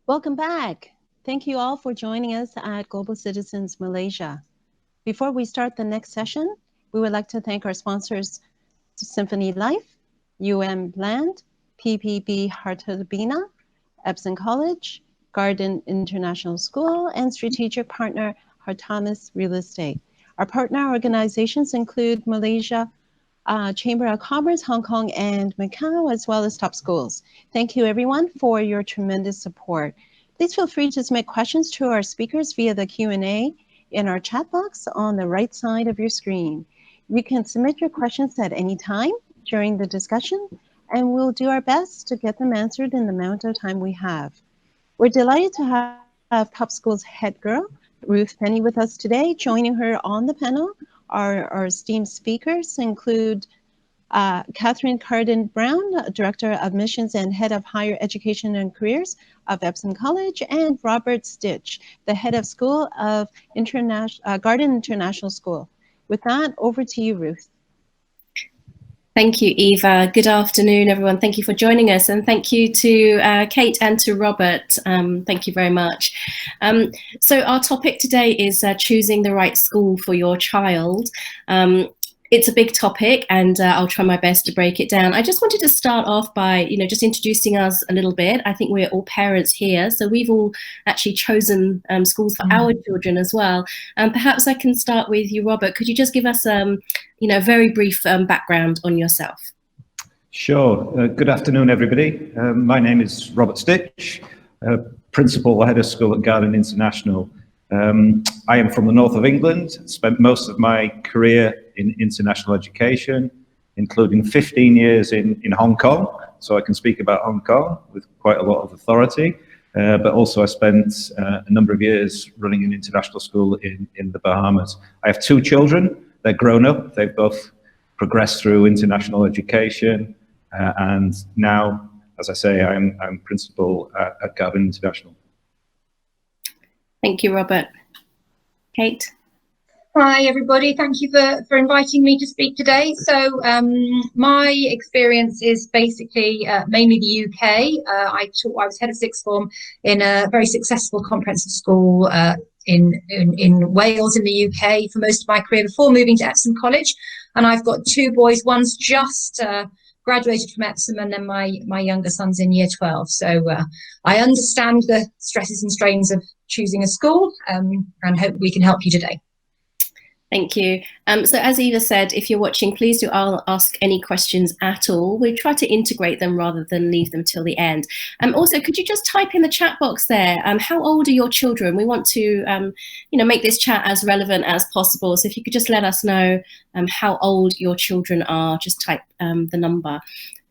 Welcome back. Thank you all for joining us at Global Citizens Malaysia. Before we start the next session, we would like to thank our sponsors, Symphony Life, Land, PPB Hartabina, Epsom College, Garden International School, and strategic partner Hartamis Real Estate. Our partner organizations include Malaysia Chamber of Commerce, Hong Kong, and Macau, as well as top schools. Thank you, everyone, for your tremendous support. Please feel free to submit questions to our speakers via the Q&A in our chat box on the right side of your screen. You can submit your questions at any time during the discussion, and we'll do our best to get them answered in the amount of time we have. We're delighted to have Top School's head girl, Ruth Penny, with us today. Joining her on the panel are our esteemed speakers include Catherine Carden-Brown, Director of Admissions and Head of Higher Education and Careers of Epsom College, and Robert Stitch, the Head of School of Garden International School. With that, over to you, Ruth. Thank you, Eva. Good afternoon, everyone. Thank you for joining us, and thank you to Kate and to Robert. Thank you very much. So our topic today is choosing the right school for your child. It's a big topic, and I'll try my best to break it down. I just wanted to start off by, just introducing us a little bit. I think we're all parents here, so we've all actually chosen schools for our children as well. Perhaps I can start with you, Robert. Could you just give us, a very brief background on yourself? Sure. Good afternoon, everybody. My name is Robert Stitch, Principal Head of School at Garden International. I am from the north of England, spent most of my career in international education, including 15 years in Hong Kong, so I can speak about Hong Kong with quite a lot of authority, but also I spent a number of years running an international school in the Bahamas. I have two children, they're grown up, they've both progressed through international education, and now, as I say, I'm principal at Garden International. Thank you, Robert. Kate? Hi, everybody. Thank you for inviting me to speak today. So my experience is basically mainly the UK. I was head of sixth form in a very successful comprehensive school in Wales in the UK for most of my career before moving to Epsom College. And I've got two boys. One's just graduated from Epsom, and then my younger son's in year 12. So I understand the stresses and strains of choosing a school, and hope we can help you today. Thank you. So as Eva said, if you're watching, please do ask any questions at all. We'll try to integrate them rather than leave them till the end. Also, could you just type in the chat box there, how old are your children? We want to, make this chat as relevant as possible. So if you could just let us know how old your children are, just type the number,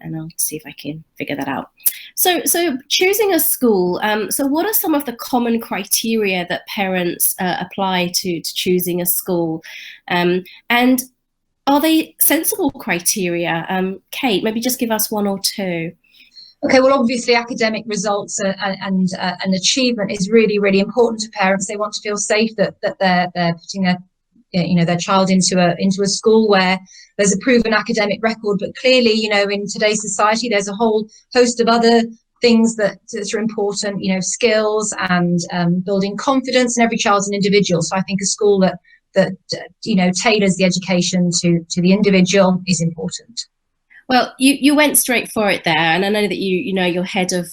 and I'll see if I can figure that out. So choosing a school, so what are some of the common criteria that parents apply to choosing a school? And are they sensible criteria? Kate, maybe just give us one or two. Okay, well, obviously academic results and achievement is really, really important to parents. They want to feel safe that they're putting their child into a school where there's a proven academic record, but clearly, in today's society, there's a whole host of other things that are important, skills and building confidence, and every child's an individual. So I think a school that tailors the education to the individual is important. Well, you went straight for it there, and I know that you're head of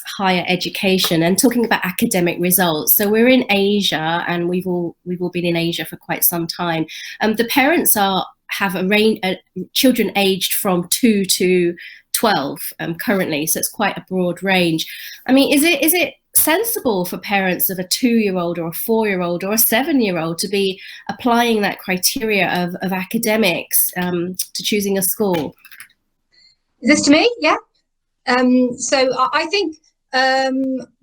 higher education, and talking about academic results. So we're in Asia, and we've all been in Asia for quite some time. The parents have a range, children aged from 2 to 12 currently, so it's quite a broad range. I mean, is it sensible for parents of a 2-year-old or a 4-year-old or a 7-year-old to be applying that criteria of academics to choosing a school? Is this to me? Yeah. So I think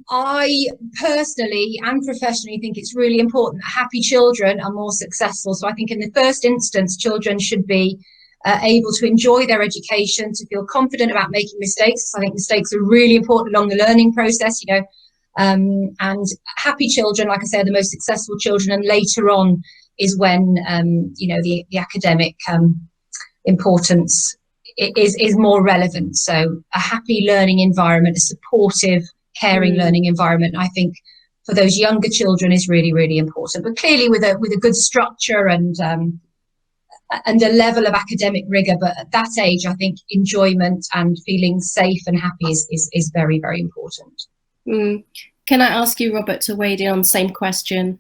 I personally and professionally think it's really important that happy children are more successful. So I think in the first instance, children should be able to enjoy their education, to feel confident about making mistakes. I think mistakes are really important along the learning process, and happy children, like I say, are the most successful children. And later on is when, the academic importance is more relevant. So a happy learning environment, a supportive caring learning environment, I think for those younger children is really, really important. But clearly with a good structure and a level of academic rigor. But at that age, I think enjoyment and feeling safe and happy is very, very important. Can I ask you, Robert, to weigh in on the same question?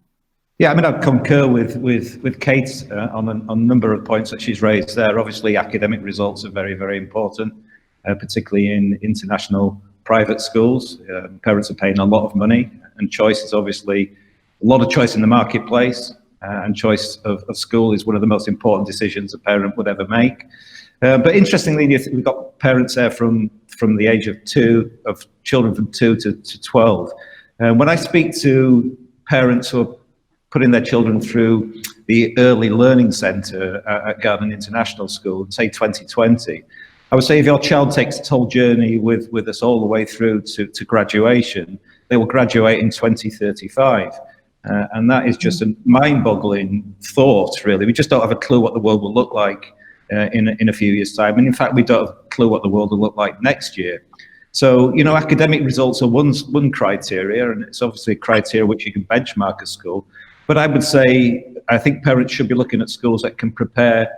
Yeah, I mean, I concur with Kate on a number of points that she's raised there. Obviously, academic results are very, very important, particularly in international private schools. Parents are paying a lot of money, and choice is obviously a lot of choice in the marketplace, and choice of school is one of the most important decisions a parent would ever make. But interestingly, we've got parents there from the age of children from 2 to 12. When I speak to parents who are putting their children through the Early Learning Centre at Garden International School, say 2020, I would say if your child takes the whole journey with us all the way through to graduation, they will graduate in 2035. And that is just a mind-boggling thought, really. We just don't have a clue what the world will look like in a few years' time. And in fact, we don't have a clue what the world will look like next year. So, you know, academic results are one criteria, and it's obviously a criteria which you can benchmark a school. But I would say, I think parents should be looking at schools that can prepare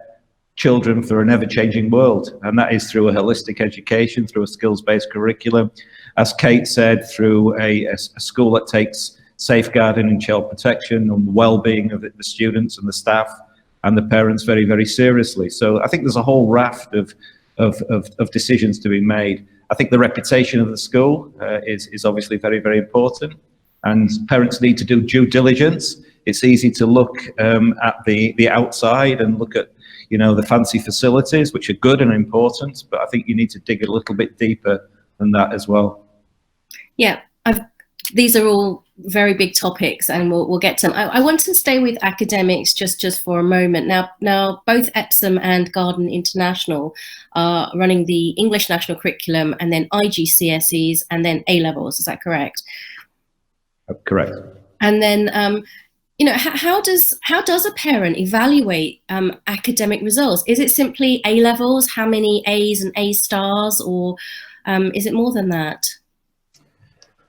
children for an ever-changing world. And that is through a holistic education, through a skills-based curriculum. As Kate said, through a school that takes safeguarding and child protection and the well-being of the students and the staff and the parents very, very seriously. So I think there's a whole raft of decisions to be made. I think the reputation of the school is obviously very, very important. And parents need to do due diligence. It's easy to look at the outside and look at, you know, the fancy facilities, which are good and important, but I think you need to dig a little bit deeper than that as well. Yeah, these are all very big topics, and we'll get to them. I want to stay with academics just for a moment. Now both Epsom and Garden International are running the English National Curriculum and then IGCSEs and then A-levels. Is that correct? Correct. And then, you know, how does a parent evaluate academic results? Is it simply A-levels, how many A's and A stars, or is it more than that?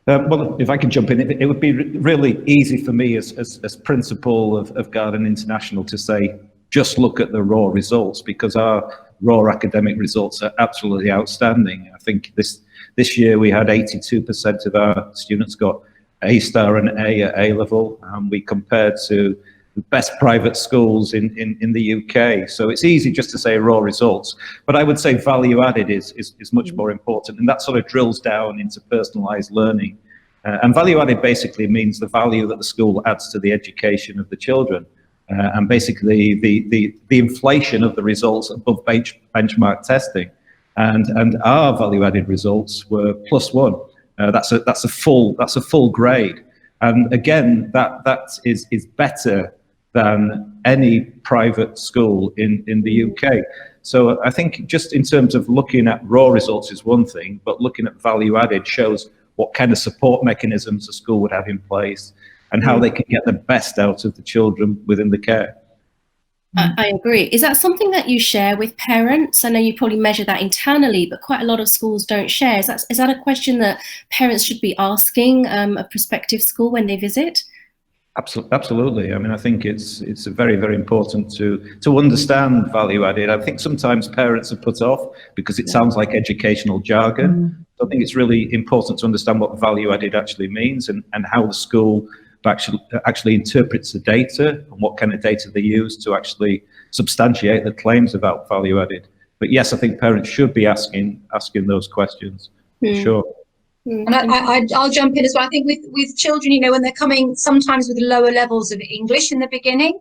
Well, if I can jump in, it would be really easy for me as principal of Garden International to say, just look at the raw results, because our raw academic results are absolutely outstanding. I think this year we had 82% of our students got A star and A at A level, and we compared to the best private schools in the UK. So it's easy just to say raw results, but I would say value added is much more important, and that sort of drills down into personalized learning. And value added basically means the value that the school adds to the education of the children, and basically the inflation of the results above benchmark testing. And our value added results were +1. That's a full grade, and again that is better than any private school in the UK. So I think just in terms of looking at raw results is one thing, but looking at value added shows what kind of support mechanisms the school would have in place and how they can get the best out of the children within the care. I agree. Is that something that you share with parents? I know you probably measure that internally, but quite a lot of schools don't share. Is that a question that parents should be asking a prospective school when they visit? Absolutely. I mean, I think it's very, very important to understand value added. I think sometimes parents are put off because it sounds like educational jargon. So I think it's really important to understand what value added actually means and how the school actually interprets the data and what kind of data they use to actually substantiate the claims about value added. But yes, I think parents should be asking those questions, for sure. And I'll jump in as well. I think with children, you know, when they're coming sometimes with lower levels of English in the beginning,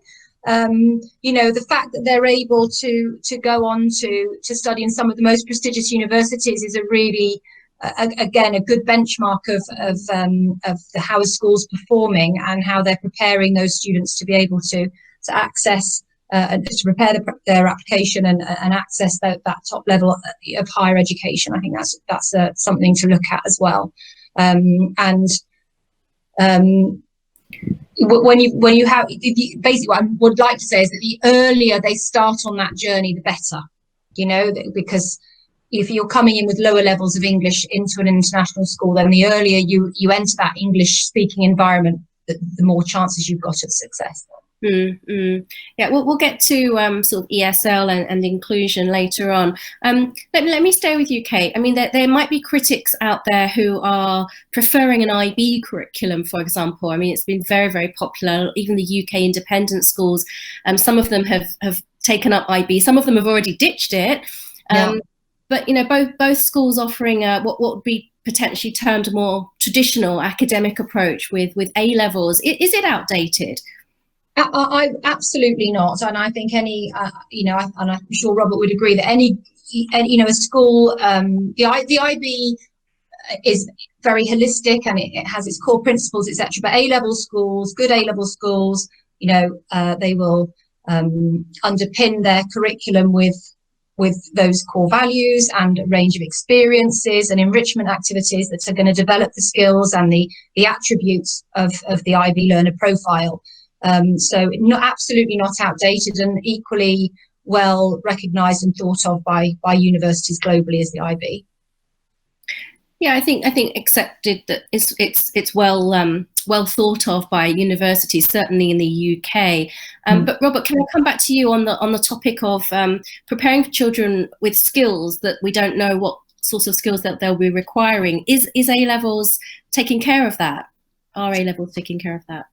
you know, the fact that they're able to go on to study in some of the most prestigious universities is a really again a good benchmark of how a school's performing and how they're preparing those students to be able to access and to prepare their application and access that top level of higher education. I think that's something to look at as well. When you have basically what I would like to say is that the earlier they start on that journey, the better. You know, because if you're coming in with lower levels of English into an international school, then the earlier you enter that English speaking environment, the more chances you've got of success. Yeah, we'll get to sort of ESL and inclusion later on. Let me stay with you, Kate. I mean, there might be critics out there who are preferring an IB curriculum, for example. I mean, it's been very, very popular. Even the UK independent schools, some of them have taken up IB. Some of them have already ditched it. But you know, both schools offering what would be potentially termed a more traditional academic approach with A levels. Is it outdated? I absolutely not, and I think any you know, and I'm sure Robert would agree that any you know, a school, the IB is very holistic and it has its core principles, etc. But A-level schools, good A-level schools, you know, they will underpin their curriculum with those core values and a range of experiences and enrichment activities that are going to develop the skills and the attributes of the IB learner profile. So absolutely not outdated, and equally well recognised and thought of by universities globally as the IB. Yeah, I think accepted that it's well thought of by universities, certainly in the UK. But Robert, can I come back to you on the topic of preparing for children with skills that we don't know what sorts of skills that they'll be requiring? Is A levels taking care of that? Are A levels taking care of that?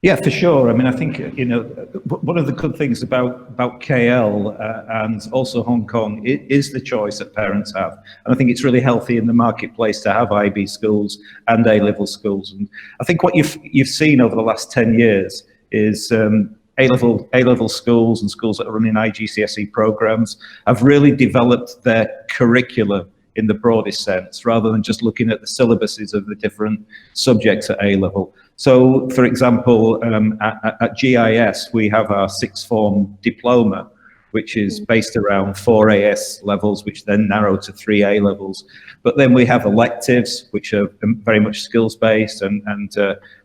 Yeah, for sure. I mean, I think, you know, one of the good things about KL and also Hong Kong is the choice that parents have. And I think it's really healthy in the marketplace to have IB schools and A-level schools. And I think what you've seen over the last 10 years is A-level schools and schools that are running IGCSE programs have really developed their curriculum in the broadest sense, rather than just looking at the syllabuses of the different subjects at A-level. So, for example, at GIS, we have our sixth form diploma, which is based around 4 AS levels, which then narrow to 3 A levels. But then we have electives, which are very much skills-based and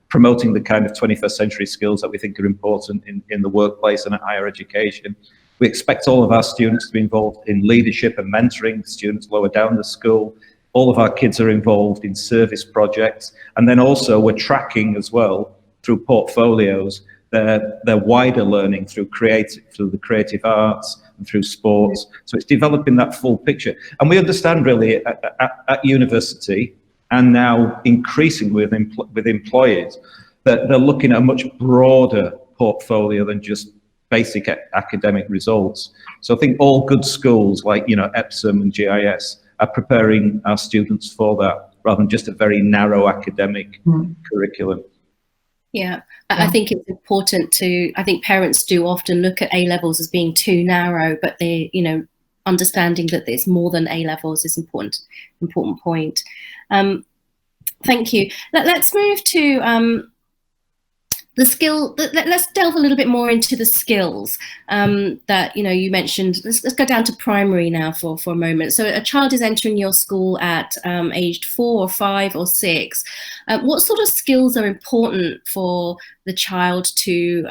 promoting the kind of 21st century skills that we think are important in the workplace and at higher education. We expect all of our students to be involved in leadership and mentoring students lower down the school. All of our kids are involved in service projects. And then also we're tracking as well through portfolios their wider learning through the creative arts and through sports. So it's developing that full picture. And we understand really at university and now increasingly with employers that they're looking at a much broader portfolio than just basic academic results. So I think all good schools like, you know, Epsom and GIS are preparing our students for that rather than just a very narrow academic curriculum. Yeah, I think it's important I think parents do often look at A levels as being too narrow, but they, you know, understanding that there's more than A levels is important point. Thank you. Let's move to the skill. Let's delve a little bit more into the skills that, you know, you mentioned. Let's go down to primary now for a moment. So a child is entering your school at aged 4 or 5 or 6. What sort of skills are important for the child to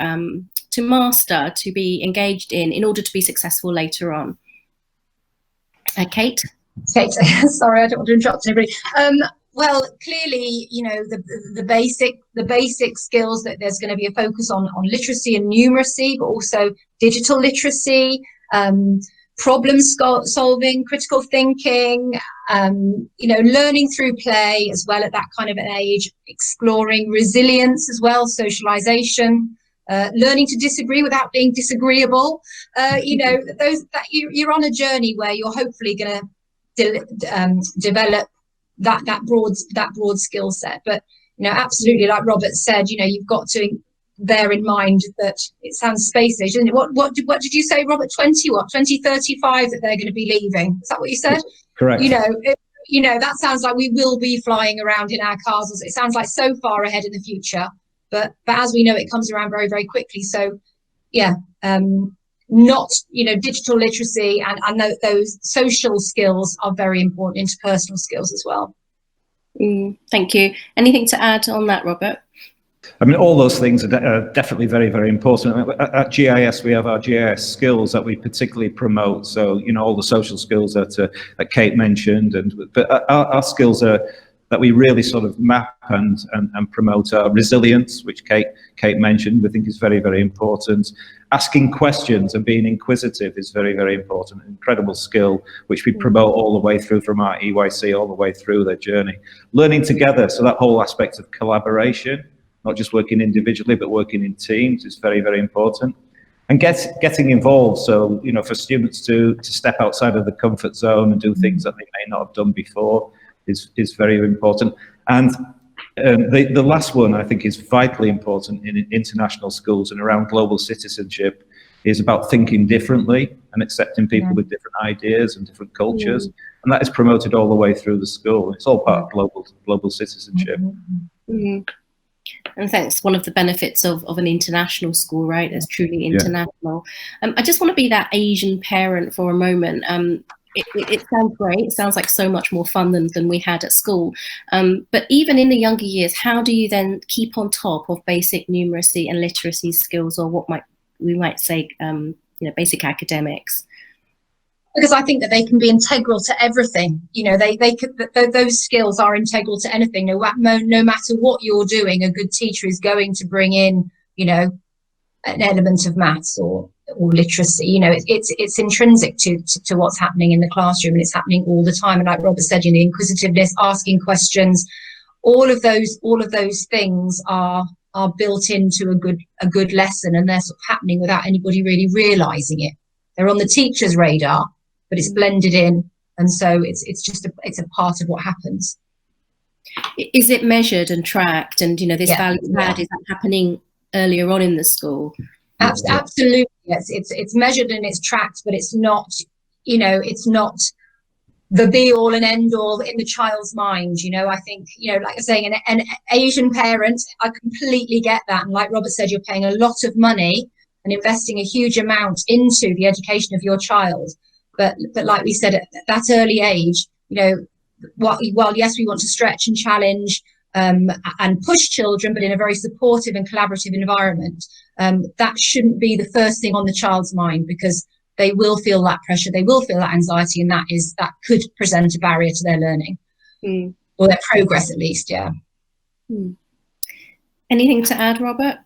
master, to be engaged in order to be successful later on? Kate? Kate, sorry, I don't want to interrupt anybody. Well, clearly, you know, the basic skills that there's going to be a focus on literacy and numeracy, but also digital literacy, problem solving, critical thinking, you know, learning through play as well at that kind of an age, exploring resilience as well, socialization, learning to disagree without being disagreeable. You know, you're on a journey where you're hopefully going to develop that broad skill set. But, you know, absolutely, like Robert said, you know, you've got to bear in mind that it sounds space age, isn't it? What did you say, Robert? 2035 that they're going to be leaving? Is that what you said? Correct. You know, that sounds like we will be flying around in our cars. It sounds like so far ahead in the future, but as we know, it comes around very, very quickly. So yeah, not, you know, digital literacy and those social skills are very important, interpersonal skills as well. Thank you. Anything to add on that, Robert? I mean, all those things are definitely very, very important. I mean, at GIS, we have our GIS skills that we particularly promote. So, you know, all the social skills that Kate mentioned, but our skills are that we really sort of map and promote our resilience, which Kate mentioned, we think is very, very important. Asking questions and being inquisitive is very, very important. An incredible skill, which we promote all the way through from our EYC, all the way through their journey. Learning together, so that whole aspect of collaboration, not just working individually, but working in teams is very, very important. And getting involved, so, you know, for students to step outside of the comfort zone and do things that they may not have done before is very important. And the last one I think is vitally important in international schools and around global citizenship is about thinking differently and accepting people with different ideas and different cultures. And that is promoted all the way through the school. It's all part of global citizenship. And that's one of the benefits of an international school, right? It's truly international. I just want to be that Asian parent for a moment. It sounds great. It sounds like so much more fun than we had at school. But even in the younger years, how do you then keep on top of basic numeracy and literacy skills, or what we might say, you know, basic academics? Because I think that they can be integral to everything. You know, those skills are integral to anything. No matter what you're doing, a good teacher is going to bring in, you know, an element of maths or literacy. You know, it's intrinsic to what's happening in the classroom, and it's happening all the time. And like Robert said, you know, the inquisitiveness, asking questions, all of those things are built into a good lesson, and they're sort of happening without anybody really realizing it. They're on the teacher's radar, but it's blended in, and so it's a part of what happens. Is it measured and tracked? And, you know, this value add, is that happening earlier on in the school? Absolutely, yes. It's measured and it's tracked, but it's not, you know, it's not the be all and end all in the child's mind. You know, I think, you know, like I was saying, an Asian parent, I completely get that. And like Robert said, you're paying a lot of money and investing a huge amount into the education of your child. But like we said, at that early age, you know, while yes, we want to stretch and challenge and push children, but in a very supportive and collaborative environment, that shouldn't be the first thing on the child's mind, because they will feel that pressure, they will feel that anxiety, and that could present a barrier to their learning or their progress, at least. Anything to add, Robert?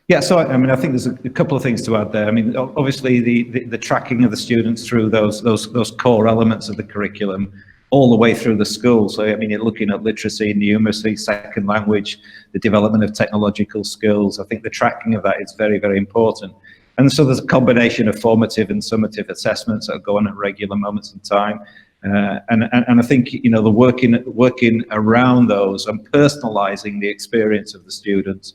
Yeah, so I mean, I think there's a couple of things to add there. I mean, obviously the tracking of the students through those core elements of the curriculum all the way through the school. So, I mean, you're looking at literacy, numeracy, second language, the development of technological skills. I think the tracking of that is very, very important. And so there's a combination of formative and summative assessments that go on at regular moments in time. And I think, you know, the working around those and personalizing the experience of the students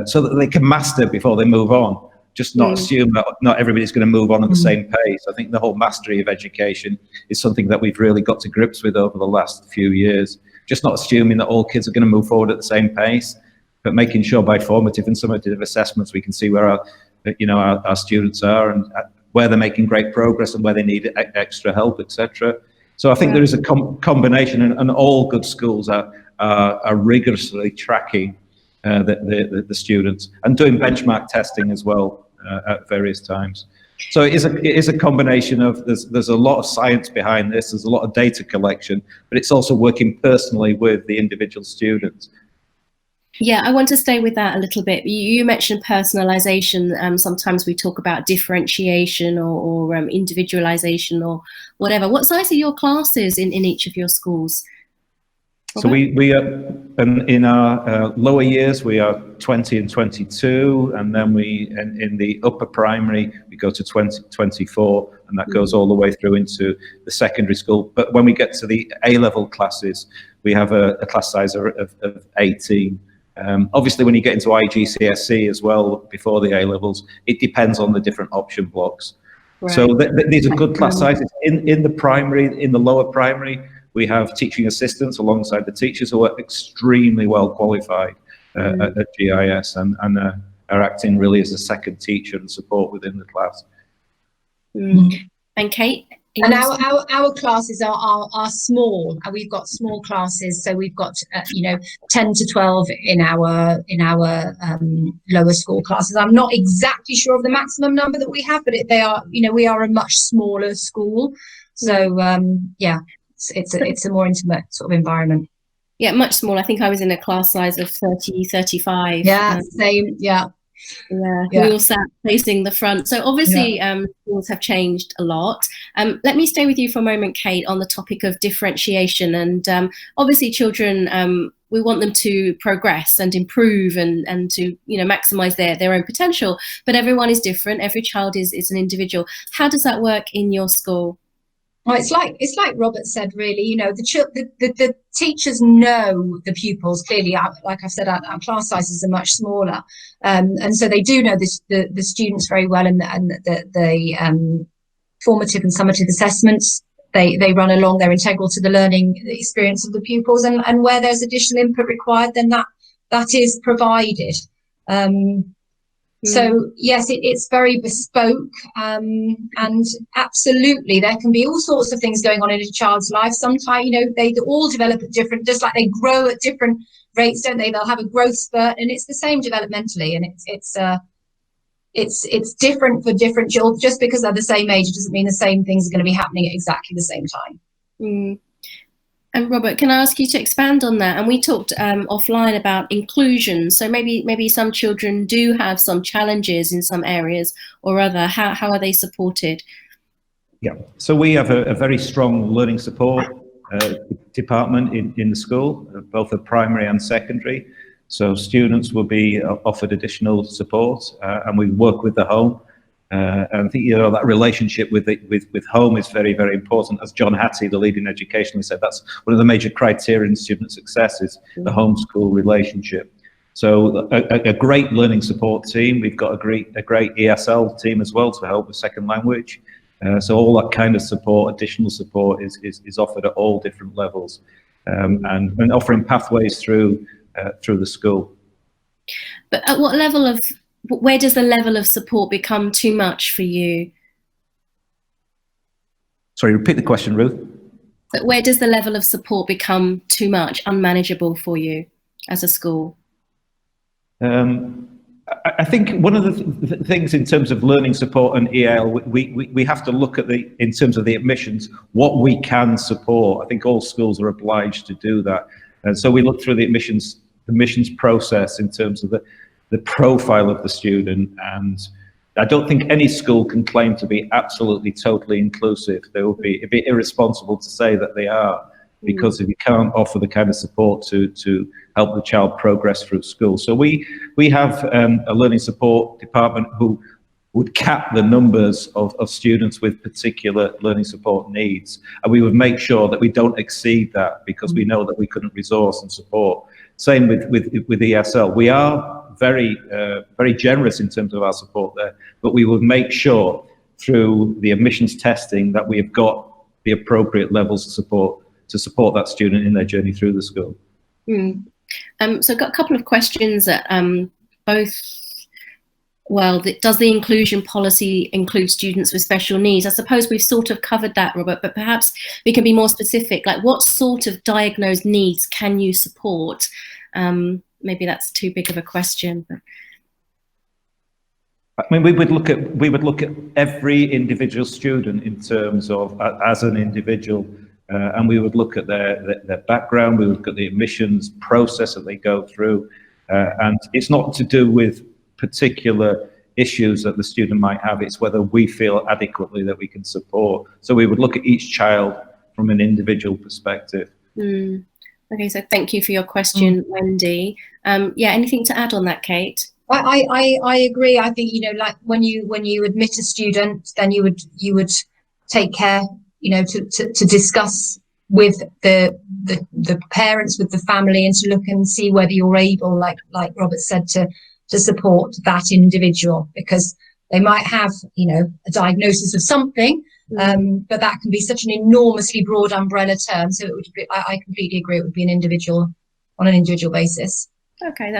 so that they can master before they move on. Just not assume that not everybody's going to move on at the same pace. I think the whole mastery of education is something that we've really got to grips with over the last few years. Just not assuming that all kids are going to move forward at the same pace, but making sure by formative and summative assessments we can see where our students are and where they're making great progress and where they need extra help, etc. So I think there is a combination, and all good schools are rigorously tracking the students and doing benchmark testing as well at various times. So it is a combination of there's a lot of science behind this, there's a lot of data collection, but it's also working personally with the individual students. Yeah, I want to stay with that a little bit. You mentioned personalization. Sometimes we talk about differentiation or individualization or whatever. What size are your classes in each of your schools? So we are in our lower years, we are 20 and 22, and then in the upper primary we go to 24, and that goes all the way through into the secondary school. But when we get to the A-level classes, we have a class size of 18. Obviously, when you get into IGCSE as well before the A-levels, it depends on the different option blocks. Right. So these are good class sizes. In the primary, in the lower primary, we have teaching assistants alongside the teachers who are extremely well qualified at GIS and are acting really as a second teacher and support within the class. And Kate, And our classes are small, and we've got small classes. So we've got 10 to 12 in our lower school classes. I'm not exactly sure of the maximum number that we have, but we are a much smaller school. So it's a more intimate sort of environment. Yeah, much smaller. I think I was in a class size of 30, 35. Yeah, same. Yeah. Yeah, we all sat facing the front. So obviously schools have changed a lot. Let me stay with you for a moment, Kate, on the topic of differentiation. And obviously children, we want them to progress and improve and to maximise their own potential. But everyone is different. Every child is an individual. How does that work in your school? Well, it's like Robert said, really. The teachers know the pupils clearly. Like I've said, our class sizes are much smaller, and so they do know the students very well, and the formative and summative assessments they run along. They're integral to the learning experience of the pupils, and where there's additional input required, then that is provided. So yes, it's very bespoke, and absolutely there can be all sorts of things going on in a child's life. Sometimes they all develop at different, just like they grow at different rates, don't they? They'll have a growth spurt, and it's the same developmentally, and it's different for different children. Just because they're the same age, it doesn't mean the same things are going to be happening at exactly the same time. And Robert, can I ask you to expand on that? And we talked offline about inclusion. So maybe some children do have some challenges in some areas or other. How are they supported? Yeah, so we have a very strong learning support department in the school, both at primary and secondary. So students will be offered additional support, and we work with the home. And I think that relationship with home is very, very important. As John Hattie, the leading educationalist, said, that's one of the major criteria in student success is the home-school relationship. So a great learning support team. We've got a great ESL team as well to help with second language. So all that kind of support, additional support, is offered at all different levels, and offering pathways through the school. But at what level where does the level of support become too much for you? Sorry, repeat the question, Ruth. But where does the level of support become too much, unmanageable for you as a school? I think one of the things in terms of learning support and EL, we have to look at in terms of the admissions, what we can support. I think all schools are obliged to do that. And so we look through the admissions process in terms of the profile of the student, and I don't think any school can claim to be absolutely totally inclusive. It'd be irresponsible to say that they are, because if you can't offer the kind of support to help the child progress through school. So we have a learning support department who would cap the numbers of students with particular learning support needs, and we would make sure that we don't exceed that, because we know that we couldn't resource and support. Same with ESL. We are very generous in terms of our support there, but we will make sure through the admissions testing that we have got the appropriate levels of support to support that student in their journey through the school. So I've got a couple of questions that does the inclusion policy include students with special needs? I suppose we've sort of covered that, Robert, but perhaps we can be more specific. Like, what sort of diagnosed needs can you support? Maybe that's too big of a question. But I mean, we would look at every individual student in terms of as an individual, and we would look at their background. We would look at the admissions process that they go through, and it's not to do with particular issues that the student might have. It's whether we feel adequately that we can support. So we would look at each child from an individual perspective. Okay, so thank you for your question, Wendy. Anything to add on that, Kate? I agree. I think like when you admit a student, then you would take care, to discuss with the parents, with the family, and to look and see whether you're able, like Robert said, to support that individual, because they might have a diagnosis of something. But that can be such an enormously broad umbrella term. So it would be, I completely agree, it would be on an individual basis. Okay,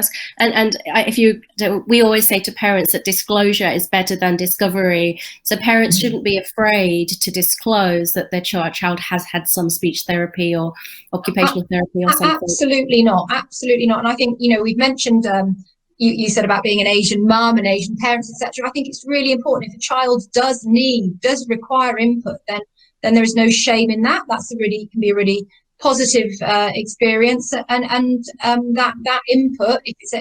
we always say to parents that disclosure is better than discovery. So parents shouldn't be afraid to disclose that their child has had some speech therapy or occupational therapy or something. Absolutely not. Absolutely not. And I think, we've mentioned, you said about being an Asian mum and Asian parents, etc. I think it's really important. If a child does require input, then there is no shame in that. Can be a really positive experience, and that input, if it's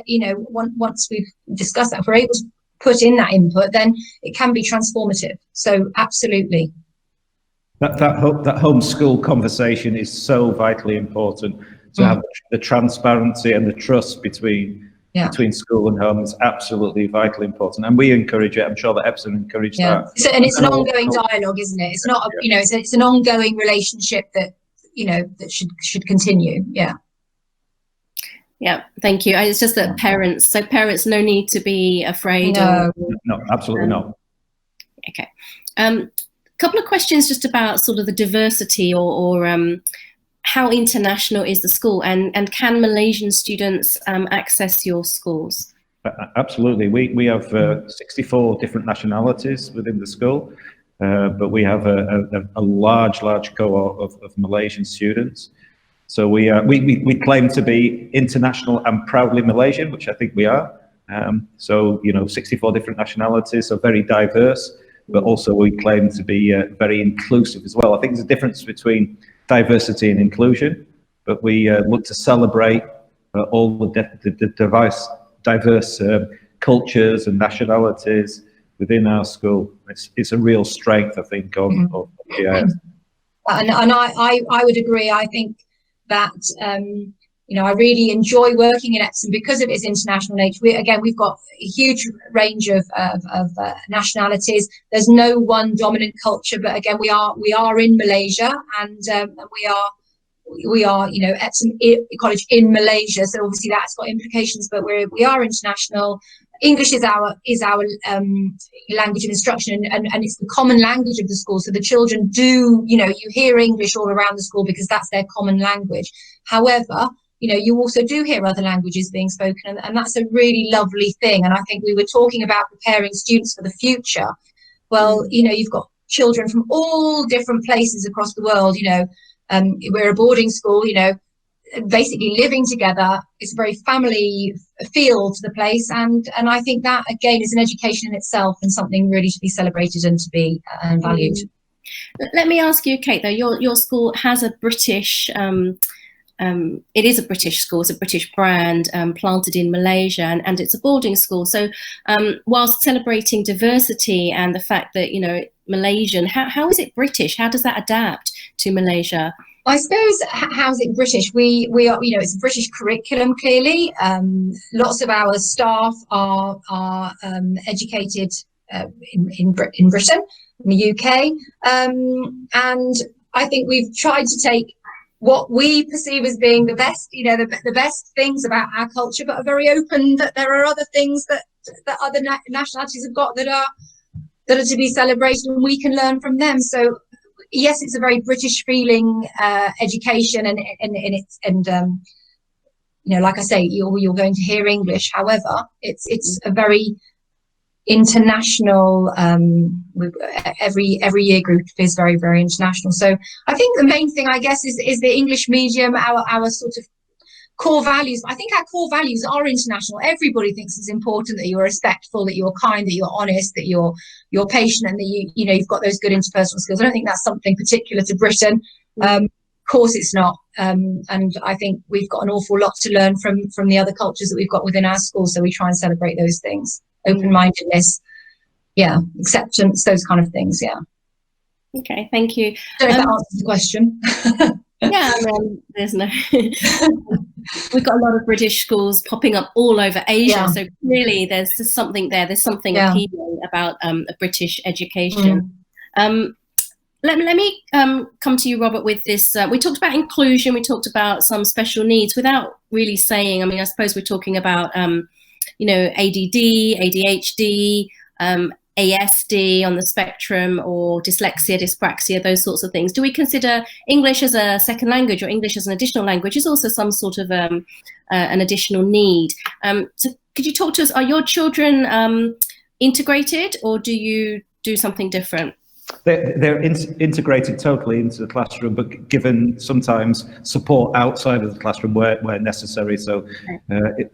once we've discussed that, if we're able to put in that input, then it can be transformative. So absolutely. That homeschool conversation is so vitally important to have the transparency and the trust between school and home is absolutely vitally important, and we encourage it. I'm sure that Epsom encourage that. And it's an ongoing dialogue, isn't it? It's not it's an ongoing relationship that that should continue. Thank you. It's just that parents no need to be afraid. No, absolutely not. Okay. Couple of questions just about sort of the diversity or how international is the school, and can Malaysian students access your schools? Absolutely. We have 64 different nationalities within the school. But we have a large cohort of Malaysian students. So we claim to be international and proudly Malaysian, which I think we are. So 64 different nationalities, so very diverse, but also we claim to be very inclusive as well. I think there's a difference between diversity and inclusion, but we look to celebrate all the diverse cultures and nationalities within our school. It's a real strength, I think, of GIS. And I would agree. I think that I really enjoy working in Epsom because of its international nature. We've got a huge range of nationalities. There's no one dominant culture, but again, we are in Malaysia, and we are Epsom College in Malaysia. So obviously that's got implications, but we are international. English is our language of instruction, and it's the common language of the school. So the children you hear English all around the school because that's their common language. However, you also do hear other languages being spoken, and that's a really lovely thing. And I think we were talking about preparing students for the future. Well, you've got children from all different places across the world. We're a boarding school, basically living together. It's a very family feel to the place, and I think that again is an education in itself and something really to be celebrated and to be valued. Let me ask you, Kate, though, your school has a British it is a British school, it's a British brand, planted in Malaysia, and it's a boarding school. So whilst celebrating diversity and the fact that Malaysian, how is it British? How does that adapt to Malaysia? I suppose, how's it British? We are, it's a British curriculum, clearly. Lots of our staff are educated in Britain, in the UK. And I think we've tried to take what we perceive as being the best, the best things about our culture, but are very open that there are other things that other nationalities have got that are to be celebrated, and we can learn from them. So yes, it's a very British feeling education, and like I say, you're going to hear English. However, it's a very international. Every year group is very, very international. So I think the main thing, I guess, is the English medium. Our sort of core values. I think our core values are international. Everybody thinks it's important that you're respectful, that you're kind, that you're honest, that you're patient, and that you've got those good interpersonal skills. I don't think that's something particular to Britain. Of course it's not. And I think we've got an awful lot to learn from the other cultures that we've got within our school. So we try and celebrate those things. Open-mindedness, acceptance, those kind of things. Okay, thank you. I don't know if that answers the question. Yeah, there's no. We've got a lot of British schools popping up all over Asia, so clearly there's something there. There's something appealing about a British education. Let me come to you, Robert, with this. We talked about inclusion. We talked about some special needs without really saying. I mean, I suppose we're talking about ADD, ADHD. ASD on the spectrum, or dyslexia, dyspraxia, those sorts of things? Do we consider English as a second language or English as an additional language is also some sort of an additional need? So could you talk to us, are your children integrated, or do you do something different? They're integrated totally into the classroom, but given sometimes support outside of the classroom where necessary. So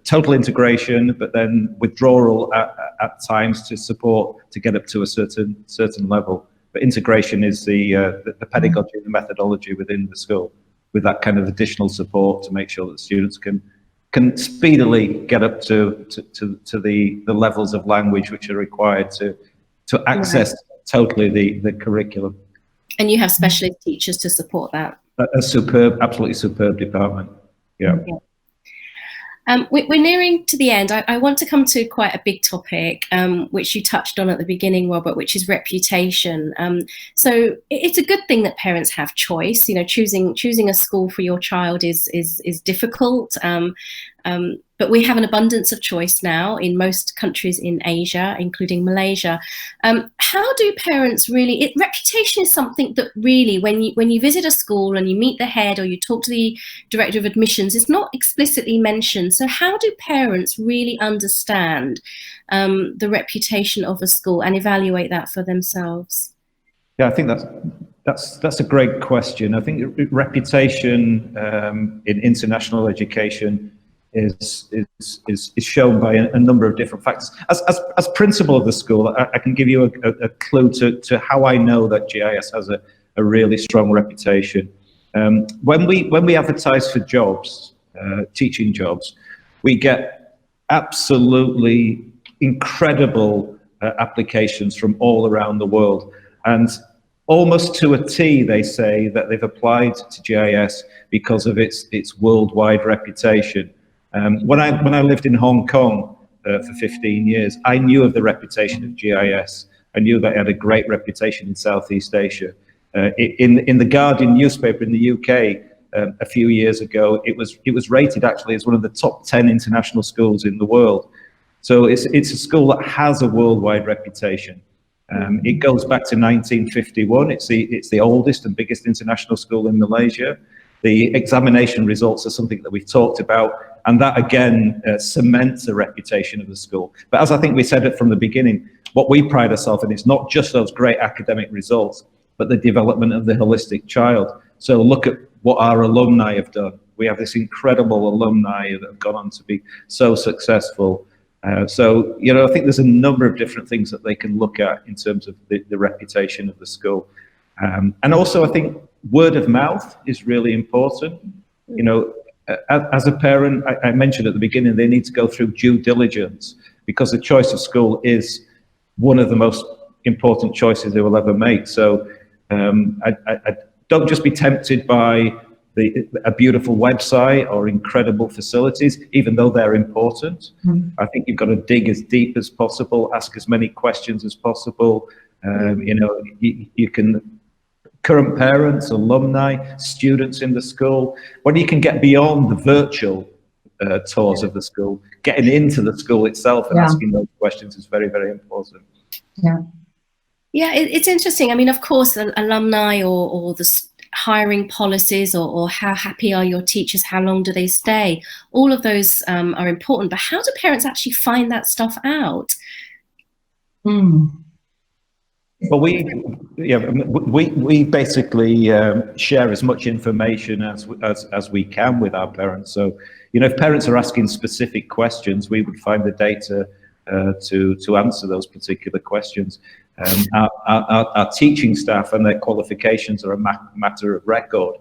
total integration, but then withdrawal at times to support to get up to a certain level. But integration is the pedagogy and the methodology within the school, with that kind of additional support to make sure that students can speedily get up to the levels of language which are required to access totally the curriculum. And you have specialist teachers to support that. A superb, absolutely superb department. Yeah. We're nearing to the end. I want to come to quite a big topic, which you touched on at the beginning, Robert, which is reputation. So it's a good thing that parents have choice. You know, choosing a school for your child is difficult. But we have an abundance of choice now in most countries in Asia, including Malaysia. How do parents really? Reputation is something that really, when you visit a school and you meet the head or you talk to the director of admissions, it's not explicitly mentioned. So how do parents really understand the reputation of a school and evaluate that for themselves? Yeah, I think that's a great question. I think reputation in international education is shown by a number of different factors. As principal of the school, I can give you a clue to how I know that GIS has a really strong reputation. When we advertise for jobs, teaching jobs, we get absolutely incredible applications from all around the world, and almost to a T, they say that they've applied to GIS because of its worldwide reputation. When I lived in Hong Kong for 15 years, I knew of the reputation of GIS. I knew that it had a great reputation in Southeast Asia. In the Guardian newspaper in the UK a few years ago, it was rated actually as one of the top 10 international schools in the world. So it's a school that has a worldwide reputation. It goes back to 1951. It's the oldest and biggest international school in Malaysia. The examination results are something that we've talked about, and that again cements the reputation of the school. But as I think we said it from the beginning, what we pride ourselves in is not just those great academic results, but the development of the holistic child. So look at what our alumni have done. We have this incredible alumni that have gone on to be so successful. So, you know, I think there's a number of different things that they can look at in terms of the reputation of the school. And also, I think word of mouth is really important. You know, as a parent, I mentioned at the beginning, they need to go through due diligence, because the choice of school is one of the most important choices they will ever make. So I don't just be tempted by a beautiful website or incredible facilities, even though they're important. I think you've got to dig as deep as possible, ask as many questions as possible. You know, you can, current parents, alumni, students in the school, when you can get beyond the virtual tours of the school, getting into the school itself and asking those questions is very, very important. Yeah, it's interesting. I mean, of course, alumni or the hiring policies or how happy are your teachers, how long do they stay, all of those are important. But how do parents actually find that stuff out? Well, we basically share as much information as we can with our parents. So, you know, if parents are asking specific questions, we would find the data to answer those particular questions. Our teaching staff and their qualifications are a matter of record.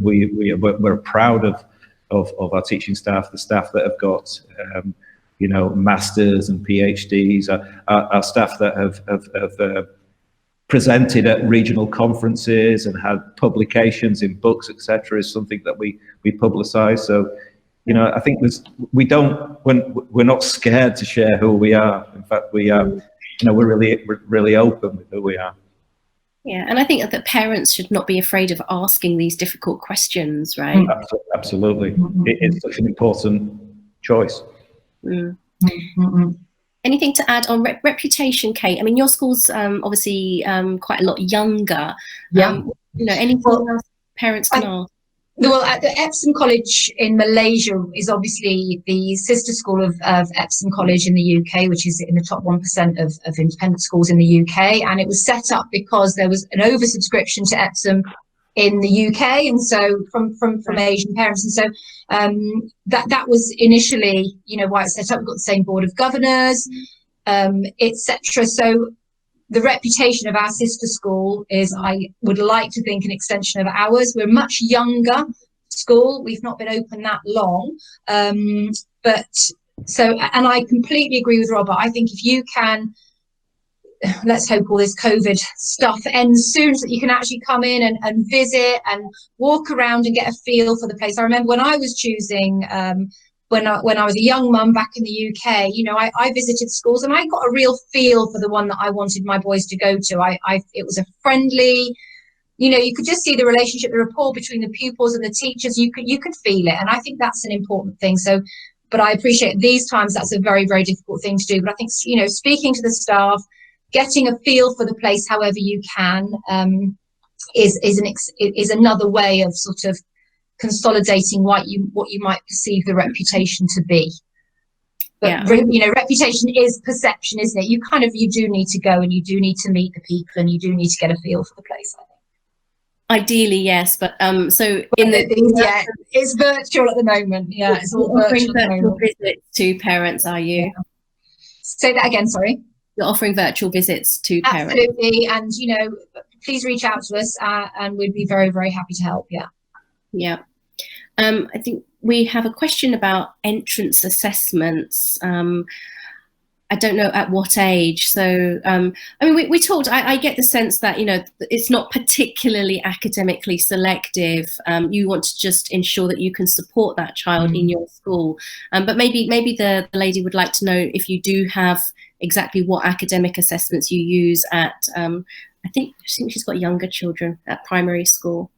We're proud of our teaching staff, the staff that have got you know, masters and PhDs, our staff that have presented at regional conferences and had publications in books, etc., is something that we publicize. So, you know, I think we're not scared to share who we are. In fact, we are, you know, we're really open with who we are. Yeah, and I think that parents should not be afraid of asking these difficult questions, right? Absolutely. It's such an important choice. Anything to add on reputation, Kate? I mean, your school's obviously quite a lot younger. Yeah. Anything else parents can ask? Well, at the Epsom College in Malaysia is obviously the sister school of Epsom College in the UK, which is in the top 1% of independent schools in the UK. And it was set up because there was an oversubscription to Epsom in the UK, and so from Asian parents, and so that was initially, why it's set up. We've got the same board of governors, etc. So the reputation of our sister school is, I would like to think, an extension of ours. We're a much younger school. We've not been open that long, and I completely agree with Robert. I think if you can, let's hope all this COVID stuff ends soon so that you can actually come in and visit and walk around and get a feel for the place. I remember when I was choosing, when I was a young mum back in the UK, I visited schools and I got a real feel for the one that I wanted my boys to go to. It was a friendly, you could just see the relationship, the rapport between the pupils and the teachers. You could feel it. And I think that's an important thing. So, but I appreciate these times that's a very, very difficult thing to do. But I think, speaking to the staff, getting a feel for the place however you can is another way of sort of consolidating what you might perceive the reputation to be. But reputation is perception, isn't it? You do need to go and you do need to meet the people and you do need to get a feel for the place, I think. Ideally, yes, but so it's virtual at the moment. Yeah, it's all virtual at the moment. Visits to parents, are you? Yeah. Say that again, sorry. You're offering virtual visits to parents. Absolutely, and please reach out to us, and we'd be very, very happy to help. Yeah. I think we have a question about entrance assessments. I don't know at what age. So, we talked, I get the sense that, it's not particularly academically selective. You want to just ensure that you can support that child in your school. But maybe the lady would like to know if you do have exactly what academic assessments you use at, I think she's got younger children at primary school.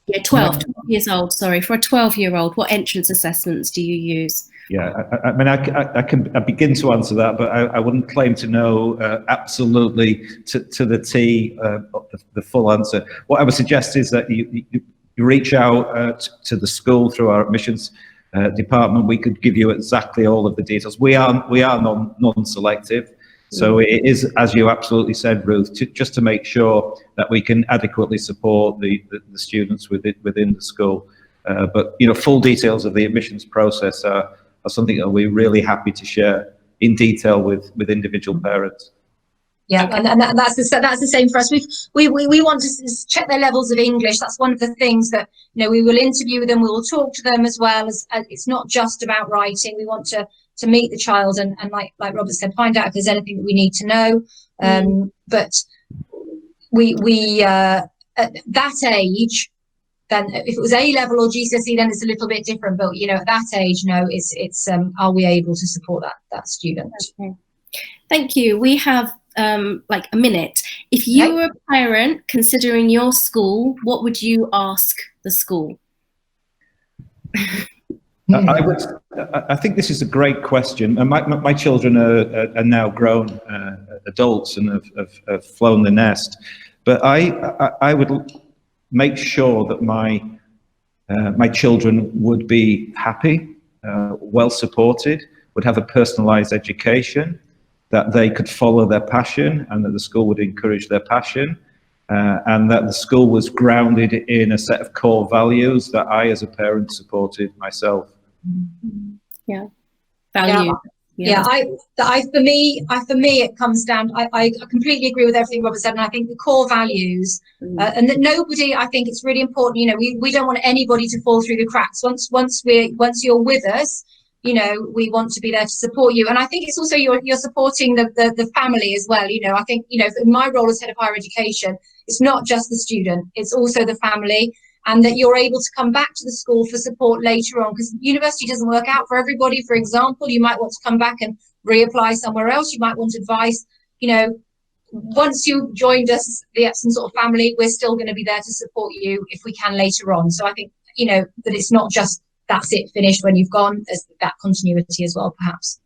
Yeah, 12 years old, sorry. For a 12-year-old, what entrance assessments do you use? Yeah, I can begin to answer that, but I wouldn't claim to know absolutely to the T the full answer. What I would suggest is that you reach out to the school through our admissions department. We could give you exactly all of the details. We are non-selective. So it is, as you absolutely said, Ruth, just to make sure that we can adequately support the students within the school. But full details of the admissions process are something that we're really happy to share in detail with individual parents. Yeah, and that's the same for us. We want to check their levels of English. That's one of the things that we will interview them. We will talk to them as well. As it's not just about writing. We want to meet the child and like Robert said, find out if there's anything that we need to know. But we at that age, then if it was A level or GCSE, then it's a little bit different. But at that age, it's are we able to support that student? Okay. Thank you. We have like a minute. If you were a parent considering your school, what would you ask the school? I think this is a great question. My children are now grown adults and have flown the nest, but I would make sure that my children would be happy, well supported, would have a personalized education, that they could follow their passion, and that the school would encourage their passion, and that the school was grounded in a set of core values that I, as a parent, supported myself. Yeah, value. Yeah, for me, it comes down. I completely agree with everything Robert said, and I think the core values, and that nobody. I think it's really important. We don't want anybody to fall through the cracks. Once you're with us, we want to be there to support you. And I think it's also you're supporting the family as well. I think in my role as head of higher education, it's not just the student; it's also the family. And that you're able to come back to the school for support later on, because university doesn't work out for everybody. For example, you might want to come back and reapply somewhere else. You might want advice. Once you joined us, the Epsom sort of family, we're still going to be there to support you if we can later on. So I think, that it's not just that's it, finished when you've gone. There's that continuity as well, perhaps.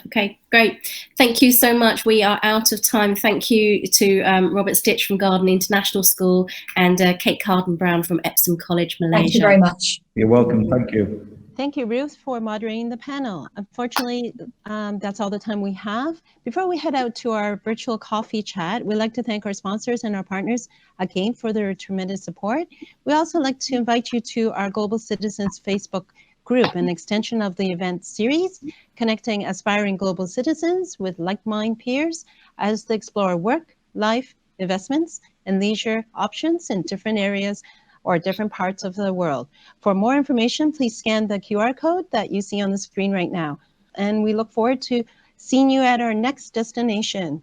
Okay, great. Thank you so much. We are out of time. Thank you to Robert Stitch from Garden International School and Kate Carden-Brown from Epsom College, Malaysia. Thank you very much. You're welcome. Thank you. Thank you, Ruth, for moderating the panel. Unfortunately, that's all the time we have. Before we head out to our virtual coffee chat, we'd like to thank our sponsors and our partners again for their tremendous support. We also like to invite you to our Global Citizens Facebook group, an extension of the event series, connecting aspiring global citizens with like-minded peers as they explore work, life, investments, and leisure options in different areas or different parts of the world. For more information, please scan the QR code that you see on the screen right now. And we look forward to seeing you at our next destination.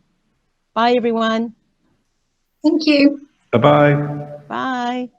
Bye, everyone. Thank you. Bye-bye. Bye.